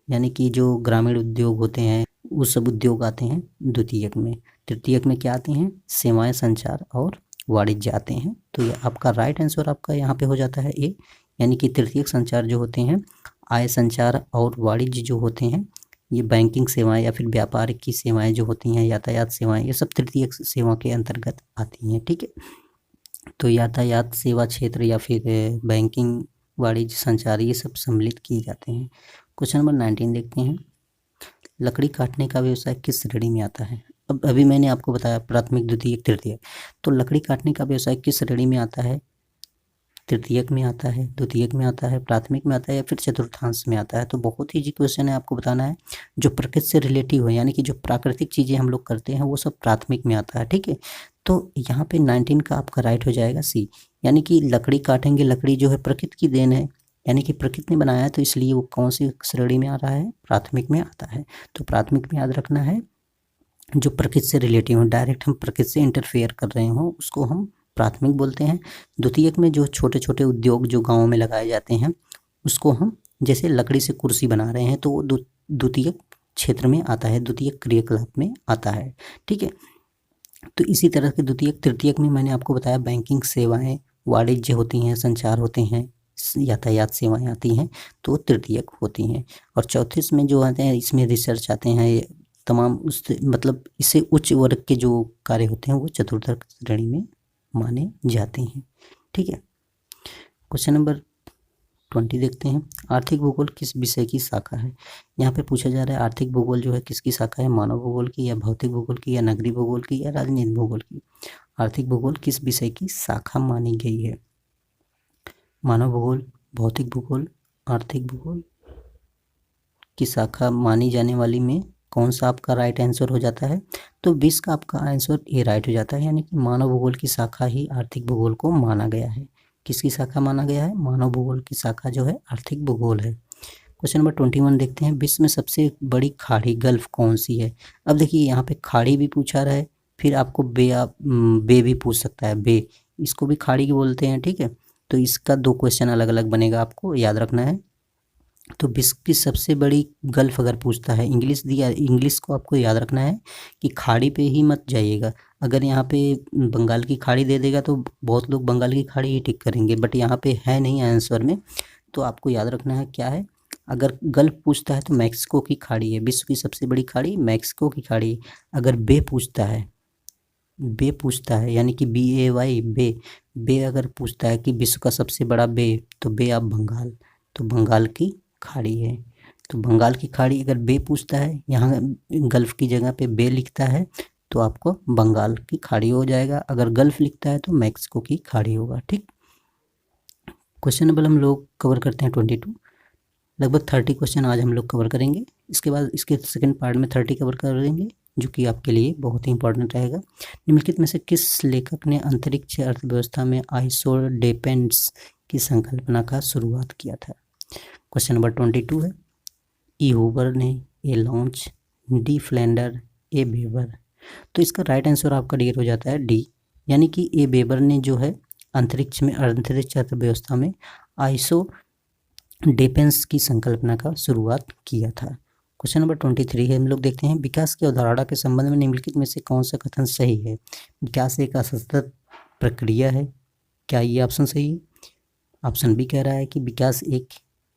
यानी कि जो ग्रामीण उद्योग होते हैं वो सब उद्योग आते हैं द्वितीयक में। तृतीयक में क्या आते हैं? सेवाएं, संचार और वाणिज्य आते हैं। तो ये आपका राइट आंसर आपका यहाँ पे हो जाता है ए, यानी कि तृतीयक संचार जो होते हैं, आय, संचार और वाणिज्य जो होते हैं, ये बैंकिंग सेवाएं या फिर व्यापार की सेवाएं जो होती हैं, यातायात सेवाएं, ये सब तृतीयक सेवा के अंतर्गत आती हैं। ठीक है, तो यातायात सेवा क्षेत्र या फिर बैंकिंग, वाणिज्य, संचार, ये सब सम्मिलित किए जाते हैं। क्वेश्चन नंबर 19 देखते हैं। लकड़ी काटने का व्यवसाय किस श्रेणी में आता है? अब अभी मैंने आपको बताया प्राथमिक, द्वितीयक, तृतीयक। तो लकड़ी काटने का व्यवसाय किस श्रेणी में आता है? तृतीयक में आता है, द्वितीयक में आता है, प्राथमिक में आता है, या फिर चतुर्थांश में आता है? तो बहुत ईजी क्वेश्चन है, आपको बताना है जो प्रकृति से रिलेटिव है, यानी कि जो प्राकृतिक चीज़ें हम लोग करते हैं वो सब प्राथमिक में आता है। ठीक है, तो यहाँ पे 19 का आपका राइट हो जाएगा सी, यानी कि लकड़ी काटेंगे। लकड़ी जो है प्रकृति की देन है, यानी कि प्रकृति ने बनाया है, तो इसलिए वो कौन सी श्रेणी में आ रहा है? प्राथमिक में आता है। तो प्राथमिक में याद रखना है जो प्रकृति से रिलेटिव हो, डायरेक्ट हम प्रकृति से इंटरफेयर कर रहे हो उसको हम प्राथमिक बोलते हैं। द्वितीयक में जो छोटे छोटे उद्योग जो गाँव में लगाए जाते हैं उसको हम, जैसे लकड़ी से कुर्सी बना रहे हैं, तो वो द्वितीयक क्षेत्र में आता है, द्वितीयक क्रियाकलाप में आता है। ठीक है, तो इसी तरह के द्वितीयक, तृतीयक में मैंने आपको बताया बैंकिंग सेवाएं, वाणिज्य होती हैं, संचार होते हैं, यातायात सेवाएं आती हैं, तो तृतीयक होती हैं। और चौथे में जो आते हैं इसमें रिसर्च आते हैं, ये तमाम उस मतलब इससे उच्च वर्ग के जो कार्य होते हैं वो चतुर्थक श्रेणी में माने जाते हैं। ठीक है, क्वेश्चन नंबर 20 देखते हैं। आर्थिक भूगोल किस विषय की शाखा है? यहाँ पे पूछा जा रहा है आर्थिक भूगोल जो है किसकी शाखा है, मानव भूगोल की या भौतिक भूगोल की या नगरीय भूगोल की या राजनीतिक भूगोल की। आर्थिक भूगोल किस विषय की शाखा मानी गई है? मानव भूगोल, भौतिक भूगोल, आर्थिक भूगोल की शाखा मानी जाने वाली में कौन सा आपका राइट आंसर हो जाता है? तो 20 का आपका आंसर ए राइट हो जाता है, यानी कि मानव भूगोल की शाखा ही आर्थिक भूगोल को माना गया है। किसकी शाखा माना गया है? मानव भूगोल की शाखा जो है आर्थिक भूगोल है। क्वेश्चन नंबर 21 देखते हैं। विश्व में सबसे बड़ी खाड़ी गल्फ कौन सी है? अब देखिए यहाँ पे खाड़ी भी पूछा रहा है, फिर आपको बे भी पूछ सकता है, बे इसको भी खाड़ी की बोलते हैं, ठीक है। तो इसका 2 क्वेश्चन अलग अलग बनेगा, आपको याद रखना है। तो विश्व की सबसे बड़ी गल्फ अगर पूछता है, इंग्लिश दिया, इंग्लिश को आपको याद रखना है कि खाड़ी पे ही मत जाइएगा। अगर यहाँ पे बंगाल की खाड़ी दे देगा तो बहुत लोग बंगाल की खाड़ी ही टिक करेंगे, बट यहाँ पे है नहीं आंसर में, तो आपको याद रखना है क्या है। अगर गल्फ पूछता है तो मैक्सिको की खाड़ी है, विश्व की सबसे बड़ी खाड़ी मैक्सिको की खाड़ी। अगर बे पूछता है, बे पूछता है यानी कि BAY बे, बे अगर पूछता है कि विश्व का सबसे बड़ा बे, तो बे ऑफ बंगाल, तो बंगाल की खाड़ी है। तो बंगाल की खाड़ी अगर बे पूछता है, यहाँ गल्फ की जगह पे बे लिखता है तो आपको बंगाल की खाड़ी हो जाएगा। अगर गल्फ लिखता है तो मैक्सिको की खाड़ी होगा, ठीक। क्वेश्चन नंबर हम लोग कवर करते हैं 22। लगभग 30 क्वेश्चन आज हम लोग कवर करेंगे, इसके बाद इसके सेकंड पार्ट में 30 कवर करेंगे, जो कि आपके लिए बहुत ही इंपॉर्टेंट रहेगा। निम्नलिखित में से किस लेखक ने अंतरिक्ष अर्थव्यवस्था में आइसोडेपेंड्स की संकल्पना का शुरुआत किया था? क्वेश्चन नंबर 22 है। ई हूबर ने, ए लॉन्च, डी फ्लेंडर, ए बेबर। तो इसका राइट आंसर आपका क्लियर हो जाता है डी, यानी कि ए बेबर ने जो है अंतरिक्ष अर्थव्यवस्था में आइसो डिफेंस की संकल्पना का शुरुआत किया था। क्वेश्चन नंबर 23 है, हम लोग देखते हैं विकास की अवधारणा के संबंध में निम्नलिखित में से कौन सा कथन सही है? विकास एक असतत प्रक्रिया है, क्या ये ऑप्शन सही है? ऑप्शन बी कह रहा है कि विकास एक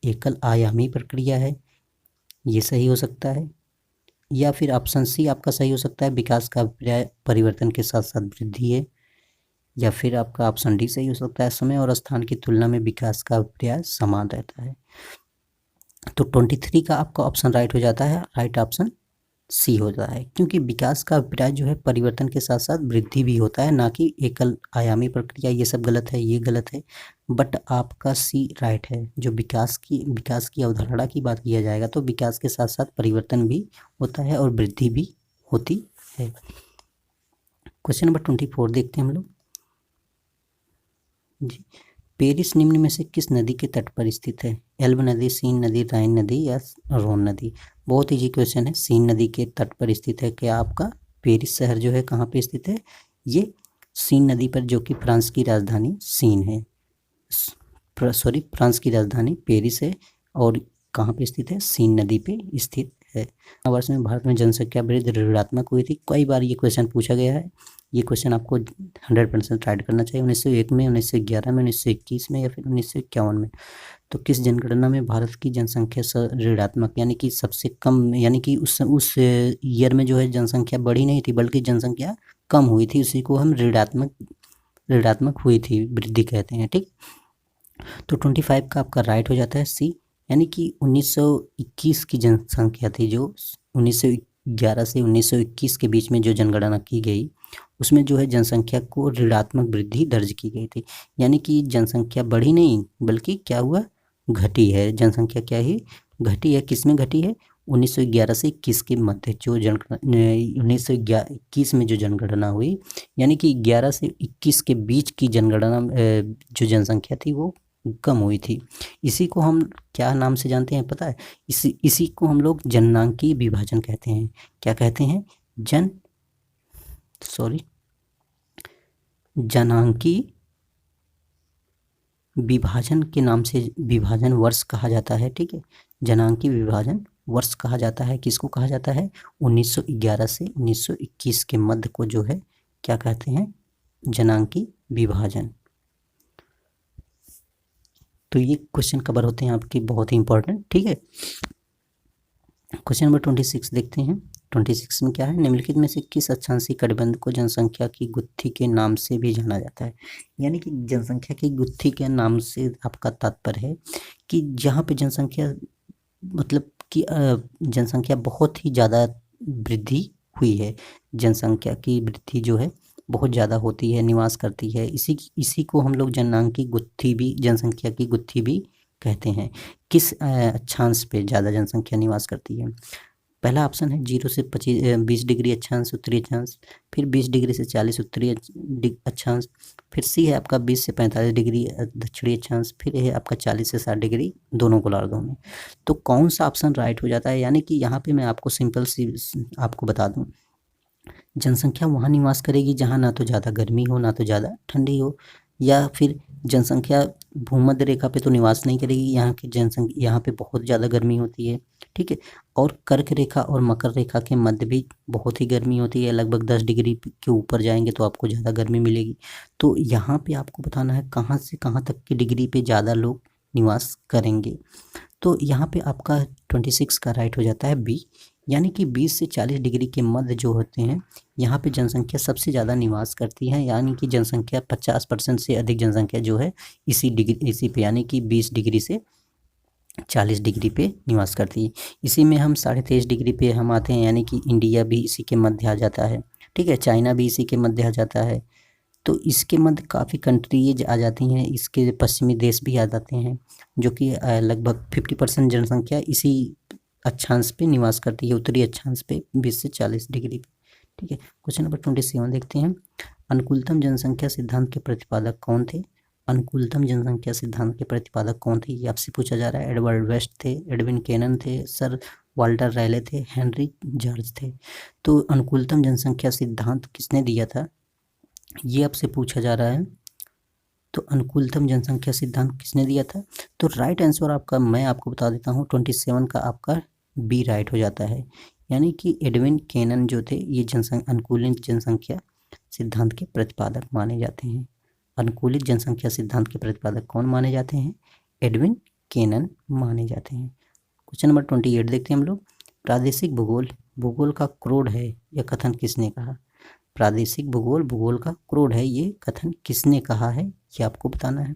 एकल आयामी प्रक्रिया है, ये सही हो सकता है। या फिर ऑप्शन सी आपका सही हो सकता है, विकास का अभिप्राय परिवर्तन के साथ साथ वृद्धि है। या फिर आपका ऑप्शन डी सही हो सकता है, समय और स्थान की तुलना में विकास का अभिप्राय समान रहता है। तो 23 का आपका ऑप्शन राइट हो जाता है, राइट ऑप्शन सी होता है, क्योंकि विकास का अभिप्राय जो है परिवर्तन के साथ साथ वृद्धि भी होता है, ना कि एकल आयामी प्रक्रिया। ये सब गलत है, ये गलत है, बट आपका सी राइट है। जो विकास की अवधारणा की बात किया जाएगा तो विकास के साथ साथ परिवर्तन भी होता है और वृद्धि भी होती है। क्वेश्चन नंबर 24 देखते हैं हम लोग जी। पेरिस निम्न में से किस नदी के तट पर स्थित है? एल्ब नदी, सीन नदी, राइन नदी या रोन नदी? बहुत इजी क्वेश्चन है, सीन नदी के तट पर स्थित है। क्या आपका पेरिस शहर जो है कहाँ पे स्थित है? ये सीन नदी पर, जो कि फ्रांस की राजधानी सीन है, फ्रांस की राजधानी पेरिस है, और कहाँ पे स्थित है? सीन नदी पे स्थित है। वर्ष में भारत में जनसंख्या वृद्धि ऋणात्मक हुई थी। कई बार ये क्वेश्चन पूछा गया है, ये क्वेश्चन आपको 100% राइट करना चाहिए। 1901 में, 1911 में, 1921 में या फिर 1951 में। तो किस जनगणना में भारत की जनसंख्या ऋणात्मक, यानी कि सबसे कम, यानी कि उस ईयर में जो है जनसंख्या बढ़ी नहीं थी बल्कि जनसंख्या कम हुई थी, उसी को हम ऋणात्मक हुई थी वृद्धि कहते हैं, ठीक। तो 25 का आपका राइट हो जाता है सी, यानी कि 1921 की जनसंख्या थी, जो 1911 से 1921 के बीच में जो जनगणना की गई, उसमें जो है जनसंख्या को ऋणात्मक वृद्धि दर्ज की गई थी। यानी कि जनसंख्या बढ़ी नहीं बल्कि क्या हुआ? घटी है। जनसंख्या क्या ही घटी है, किस में घटी है? 1911 से 21 के मध्य जो 1921 में जो जनगणना हुई, यानी कि 11 से 21 के बीच की जनगणना जो जनसंख्या थी वो कम हुई थी। इसी को हम क्या नाम से जानते हैं पता है? इसी को हम लोग जननांकीय विभाजन कहते हैं। क्या कहते हैं? जनांकीय विभाजन के नाम से विभाजन वर्ष कहा जाता है, ठीक है। जनांकीय विभाजन वर्ष कहा जाता है। किसको कहा जाता है? 1911 से 1921 के मध्य को जो है क्या कहते हैं? जनांकीय विभाजन। तो ये क्वेश्चन कवर होते हैं आपके बहुत ही इंपॉर्टेंट, ठीक है। क्वेश्चन नंबर 26 देखते हैं। 26 में क्या है, निम्नलिखित में से किस अक्षांशीय कटिबंध को जनसंख्या की गुत्थी के नाम से भी जाना जाता है। यानी कि जनसंख्या की गुत्थी के नाम से आपका तात्पर्य है कि जहाँ पे जनसंख्या मतलब कि जनसंख्या बहुत ही ज़्यादा वृद्धि हुई है, जनसंख्या की वृद्धि जो है बहुत ज़्यादा होती है, निवास करती है, इसी को हम लोग जननांग गुत्थी भी, जनसंख्या की गुत्थी भी कहते हैं। किस अक्षांश पे ज़्यादा जनसंख्या निवास करती है। पहला ऑप्शन है 0 से 20 डिग्री अक्षांश उत्तरी अक्षांश, फिर 20 डिग्री से 40 उत्तरी अक्षांश, फिर सी है आपका 20 से 45 डिग्री दक्षिणी अक्षांश, फिर है आपका 40 से 60 डिग्री दोनों गोलार्धों में। तो कौन सा ऑप्शन राइट हो जाता है। यानी कि यहाँ पे मैं आपको सिंपल सी आपको बता दूँ, जनसंख्या वहाँ निवास करेगी जहाँ ना तो ज़्यादा गर्मी हो ना तो ज़्यादा ठंडी हो, या फिर जनसंख्या भूमध्य रेखा पे तो निवास नहीं करेगी, यहाँ की जनसंख्या यहाँ पे बहुत ज़्यादा गर्मी होती है, ठीक है। और कर्क रेखा और मकर रेखा के मध्य भी बहुत ही गर्मी होती है, लगभग 10 डिग्री के ऊपर जाएंगे तो आपको ज़्यादा गर्मी मिलेगी। तो यहाँ पे आपको बताना है कहाँ से कहाँ तक की डिग्री पे ज़्यादा लोग निवास करेंगे। तो यहाँ पे आपका 26 का राइट हो जाता है बी, यानी कि 20 से 40 डिग्री के मध्य जो होते हैं यहाँ पे जनसंख्या सबसे ज़्यादा निवास करती है। यानी कि जनसंख्या 50% से अधिक जनसंख्या जो है इसी पे यानी कि 20 डिग्री से 40 डिग्री पे निवास करती है। इसी में हम 23.5 डिग्री पे हम आते हैं, यानी कि इंडिया भी इसी के मध्य आ जाता है, ठीक है। चाइना भी इसी के मध्य आ जाता है। तो इसके मध्य काफ़ी कंट्रीज आ जाती हैं, इसके पश्चिमी देश भी आ जाते हैं, जो कि लगभग 50% जनसंख्या इसी अक्षांश पे निवास करती है, उत्तरी अक्षांश पे 20 से 40 डिग्री पे, ठीक है। क्वेश्चन नंबर 27 देखते हैं। अनुकूलतम जनसंख्या सिद्धांत के प्रतिपादक कौन थे। अनुकूलतम जनसंख्या सिद्धांत के प्रतिपादक कौन थे, ये आपसे पूछा जा रहा है। एडवर्ड वेस्ट थे, एडविन केनन थे, सर वाल्टर रैले थे, हेनरी जॉर्ज थे। तो अनुकूलतम जनसंख्या सिद्धांत किसने दिया था, ये आपसे पूछा जा रहा है। तो अनुकूलतम जनसंख्या सिद्धांत किसने दिया था। तो राइट आंसर आपका मैं आपको बता देता हूँ, 27 का आपका बी राइट हो जाता है। यानी कि एडविन केनन जो थे ये अनुकूलित जनसंख्या सिद्धांत के प्रतिपादक माने जाते हैं। अनुकूलित जनसंख्या सिद्धांत के प्रतिपादक कौन माने जाते हैं, एडविन केनन माने जाते हैं। क्वेश्चन नंबर 28 देखते हैं हम लोग। प्रादेशिक भूगोल भूगोल का क्रोध है यह कथन किसने कहा। प्रादेशिक भूगोल भूगोल का क्रोध है ये कथन किसने कहा है, ये आपको बताना है।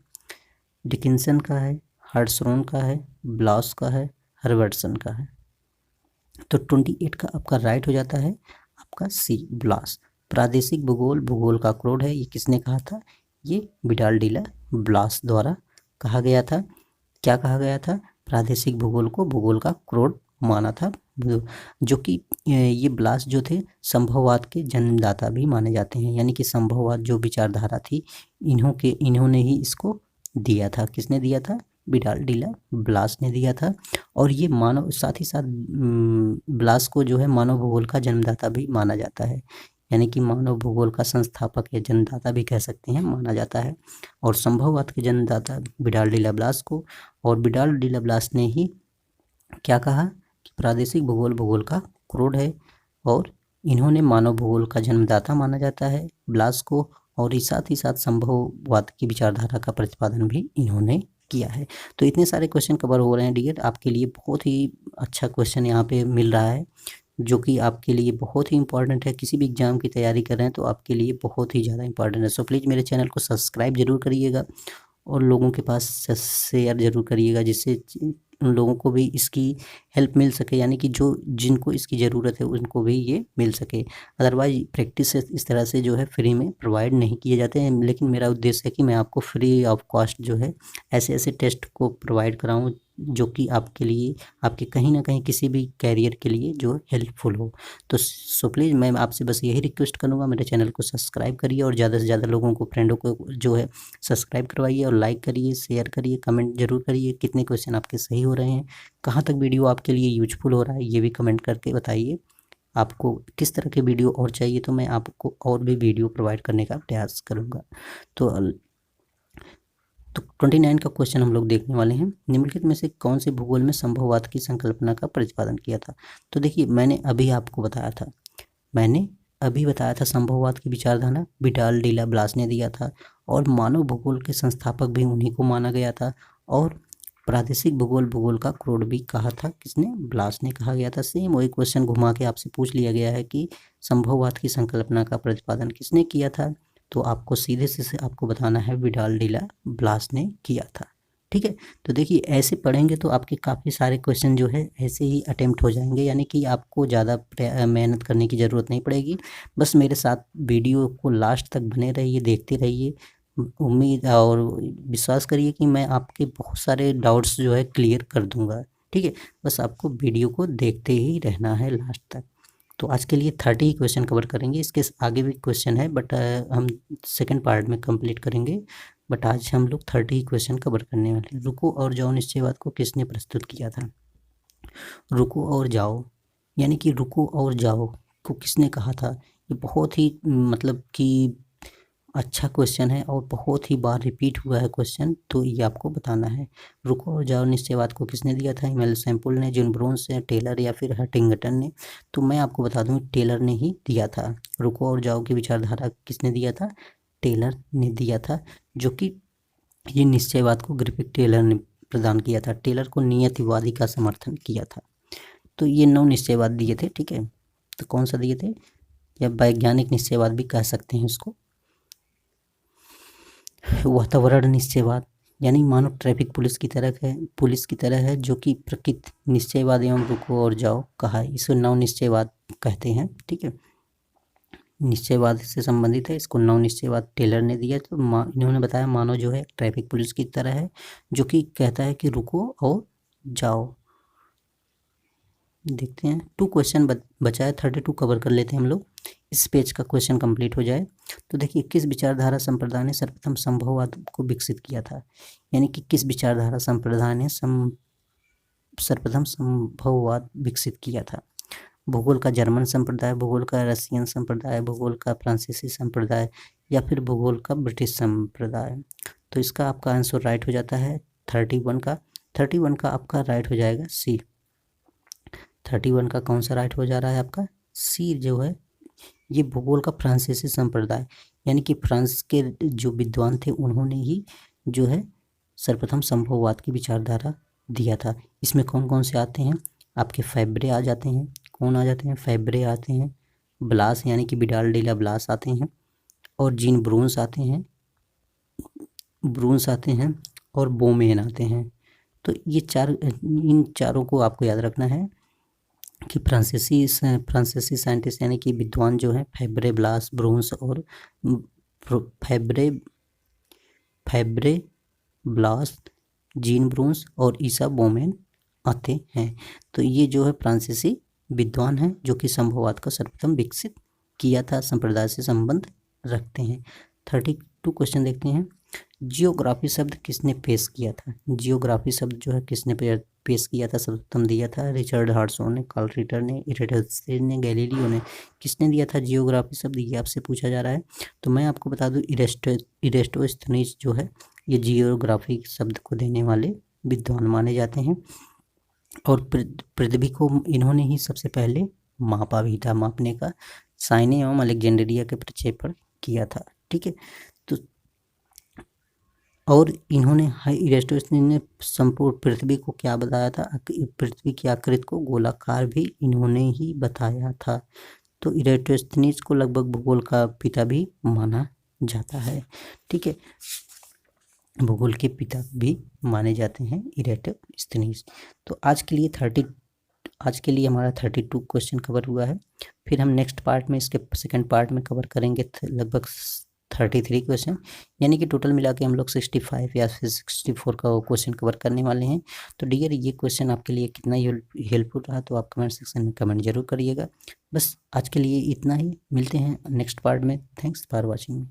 डिकिंसन का है, हर्ट्सरोन का है, ब्लाउस का है, हर्बर्टसन का है। तो 28 का आपका राइट हो जाता है आपका सी, ब्लास। प्रादेशिक भूगोल भूगोल का क्रोध है ये किसने कहा था, ये विडाल डी ला ब्लास द्वारा कहा गया था। क्या कहा गया था, प्रादेशिक भूगोल को भूगोल का क्रोध माना था, जो कि ये ब्लास जो थे संभववाद के जन्मदाता भी माने जाते हैं। यानी कि संभववाद जो विचारधारा थी इन्होंने ही इसको दिया था। किसने दिया था, विडाल डी ला ब्लास ने दिया था। और ये मानव साथ ही साथ ब्लास को जो है मानव भूगोल का जन्मदाता भी माना जाता है। यानी कि मानव भूगोल का संस्थापक या जन्मदाता भी कह सकते हैं, माना जाता है। और संभववाद के जन्मदाता विडाल डी ला ब्लास को, और विडाल डी ला ब्लास ने ही क्या कहा कि प्रादेशिक भूगोल भूगोल का क्रोध है, और इन्होंने मानव भूगोल का जन्मदाता माना जाता है ब्लास को, और ही साथ संभववाद की विचारधारा का प्रतिपादन भी इन्होंने किया है। तो इतने सारे क्वेश्चन कवर हो रहे हैं डियर, आपके लिए बहुत ही अच्छा क्वेश्चन यहाँ पे मिल रहा है, जो कि आपके लिए बहुत ही इंपॉर्टेंट है। किसी भी एग्जाम की तैयारी कर रहे हैं तो आपके लिए बहुत ही ज़्यादा इंपॉर्टेंट है। सो प्लीज़ मेरे चैनल को सब्सक्राइब जरूर करिएगा और लोगों के पास शेयर जरूर करिएगा, जिससे उन लोगों को भी इसकी हेल्प मिल सके, यानी कि जिनको इसकी ज़रूरत है उनको भी ये मिल सके। अदरवाइज प्रैक्टिस इस तरह से जो है फ्री में प्रोवाइड नहीं किए जाते हैं, लेकिन मेरा उद्देश्य है कि मैं आपको फ्री ऑफ कॉस्ट जो है ऐसे टेस्ट को प्रोवाइड कराऊँ जो कि आपके लिए, आपके कहीं ना कहीं किसी भी कैरियर के लिए जो हेल्पफुल हो। तो सो प्लीज़ मैं आपसे बस यही रिक्वेस्ट करूँगा, मेरे चैनल को सब्सक्राइब करिए और ज़्यादा से ज़्यादा लोगों को, फ्रेंडों को जो है सब्सक्राइब करवाइए, और लाइक करिए, शेयर करिए, कमेंट जरूर करिए कितने क्वेश्चन आपके सही हो रहे हैं, कहाँ तक वीडियो आपके लिए यूजफुल हो रहा है, ये भी कमेंट करके बताइए। आपको किस तरह के वीडियो और चाहिए तो मैं आपको और भी वीडियो प्रोवाइड करने का प्रयास करूँगा। तो 29 का क्वेश्चन हम लोग देखने वाले हैं। निम्नलिखित में से कौन से भूगोल में संभववाद की संकल्पना का प्रतिपादन किया था। तो देखिए मैंने अभी आपको बताया था, संभववाद की विचारधारा विडाल डी ला ब्लास ने दिया था, और मानव भूगोल के संस्थापक भी उन्हीं को माना गया था। और प्रादेशिक भूगोल का क्रोड भी कहा था किसने? ब्लास ने कहा गया था। सेम वही क्वेश्चन घुमा के आपसे पूछ लिया गया है कि संभववाद की संकल्पना का प्रतिपादन किसने किया था? तो आपको सीधे से आपको बताना है विडाल डिला ब्लास ने किया था। ठीक है, तो देखिए ऐसे पढ़ेंगे तो आपके काफ़ी सारे क्वेश्चन जो है ऐसे ही अटेम्प्ट हो जाएंगे, यानी कि आपको ज़्यादा मेहनत करने की ज़रूरत नहीं पड़ेगी। बस मेरे साथ वीडियो को लास्ट तक बने रहिए, देखते रहिए। उम्मीद और विश्वास करिए कि मैं आपके बहुत सारे डाउट्स जो है क्लियर कर दूंगा। ठीक है, बस आपको वीडियो को देखते ही रहना है लास्ट तक। तो आज के लिए 30 ही क्वेश्चन कवर करेंगे, इसके आगे भी क्वेश्चन है बट हम सेकंड पार्ट में कंप्लीट करेंगे। बट आज हम लोग 30 ही क्वेश्चन कवर करने वाले हैं। रुको और जाओ निश्चयवाद को किसने प्रस्तुत किया था? रुको और जाओ, यानी कि रुको और जाओ को किसने कहा था? ये बहुत ही मतलब कि अच्छा क्वेश्चन है और बहुत ही बार रिपीट हुआ है क्वेश्चन, तो ये आपको बताना है। रुको और जाओ निश्चयवाद को किसने दिया था? इमैनुअल सैम्पल ने, जॉन ब्रोन्स ने, टेलर या फिर हंटिंगटन ने? तो मैं आपको बता दूं टेलर ने ही दिया था। रुको और जाओ की विचारधारा किसने दिया था? टेलर ने दिया था, जो कि ये निश्चयवाद को ग्रिफिथ टेलर ने प्रदान किया था। टेलर को नियतिवादी का समर्थन किया था। तो ये 9 निश्चयवाद दिए थे। ठीक है, तो कौन सा दिए थे? या वैज्ञानिक निश्चयवाद भी कह सकते हैं उसको। वातावरण निश्चयवाद, यानी मानव ट्रैफिक पुलिस की तरह है, जो कि प्रकृति निश्चयवाद एवं रुको और जाओ कहा है, इसे 9 निश्चयवाद कहते हैं। ठीक है, निश्चयवाद से संबंधित है, इसको 9 निश्चयवाद टेलर ने दिया। तो इन्होंने बताया मानव जो है ट्रैफिक पुलिस की तरह है, जो कि कहता है कि रुको और जाओ। देखते हैं 2 क्वेश्चन बचा है, 32 कवर कर लेते हैं हम लोग, इस पेज का क्वेश्चन कंप्लीट हो जाए। तो देखिए किस विचारधारा संप्रदाय ने सर्वप्रथम संभववाद को विकसित किया था? यानी कि किस विचारधारा संप्रदाय ने सर्वप्रथम संभववाद विकसित किया था? भूगोल का जर्मन संप्रदाय, भूगोल का रशियन संप्रदाय, भूगोल का फ्रांसीसी संप्रदाय या फिर भूगोल का ब्रिटिश संप्रदाय? तो इसका आपका आंसर राइट हो जाता है 31 का। 31 का आपका राइट हो जाएगा सी। 31 का कौन सा राइट हो जा रहा है आपका? सी जो है ये भूगोल का फ्रांसीसी संप्रदाय, यानी कि फ्रांस के जो विद्वान थे उन्होंने ही जो है सर्वप्रथम संभववाद की विचारधारा दिया था। इसमें कौन कौन से आते हैं? आपके फैब्रे आ जाते हैं। कौन आ जाते हैं? फैब्रे आते हैं, ब्लास यानी कि विडाल डिला ब्लास आते हैं, और जीन ब्रोन्स आते हैं और बोमेन आते हैं। तो ये इन चारों को आपको याद रखना है कि फ्रांसीसी साइंटिस्ट यानी कि विद्वान जो है फैब्रे, ब्लास, ब्रोन्स और फैब्रे, ब्लास, जीन ब्रोन्स और ईसा बोमेन आते हैं। तो ये जो है फ्रांसीसी विद्वान हैं जो कि संभववाद का सर्वप्रथम विकसित किया था, संप्रदाय से संबंध रखते हैं। 32 क्वेश्चन देखते हैं। जियोग्राफी शब्द किसने पेश किया था? जियोग्राफी शब्द जो है किसने पेश किया था, सर्वप्रथम दिया था? रिचर्ड हार्टसॉन ने, कार्ल रिटर ने, इरेटोस्थेनीज ने, गैलीलियो ने? किसने दिया था जियोग्राफी शब्द, ये आपसे पूछा जा रहा है। तो मैं आपको बता दूं इरेटोस्थेनीज जो है ये जियोग्राफी शब्द को देने वाले विद्वान माने जाते हैं, और पृथ्वी को इन्होंने ही सबसे पहले मापा भी था, मापने का साइने एवं अलेक्जेंड्रिया के प्रक्षेपण किया था। ठीक है, तो और इन्होंने इरेटोस्थेनीज ने संपूर्ण पृथ्वी को क्या बताया था? पृथ्वी की आकृति को गोलाकार भी इन्होंने ही बताया था। तो इरेटोस्थेनीज को लगभग भूगोल का पिता भी माना जाता है। ठीक है, भूगोल के पिता भी माने जाते हैं इरेटोस्थेनीज। तो आज के लिए हमारा 32 क्वेश्चन कवर हुआ है। फिर हम नेक्स्ट पार्ट में, इसके सेकंड पार्ट में कवर करेंगे लगभग 33 क्वेश्चन, यानी कि टोटल मिला के हम लोग 65 या फिर 64 का क्वेश्चन कवर करने वाले हैं। तो डियर ये क्वेश्चन आपके लिए कितना हेल्पफुल रहा तो आप कमेंट सेक्शन में कमेंट जरूर करिएगा। बस आज के लिए इतना ही, मिलते हैं नेक्स्ट पार्ट में। Thanks for watching.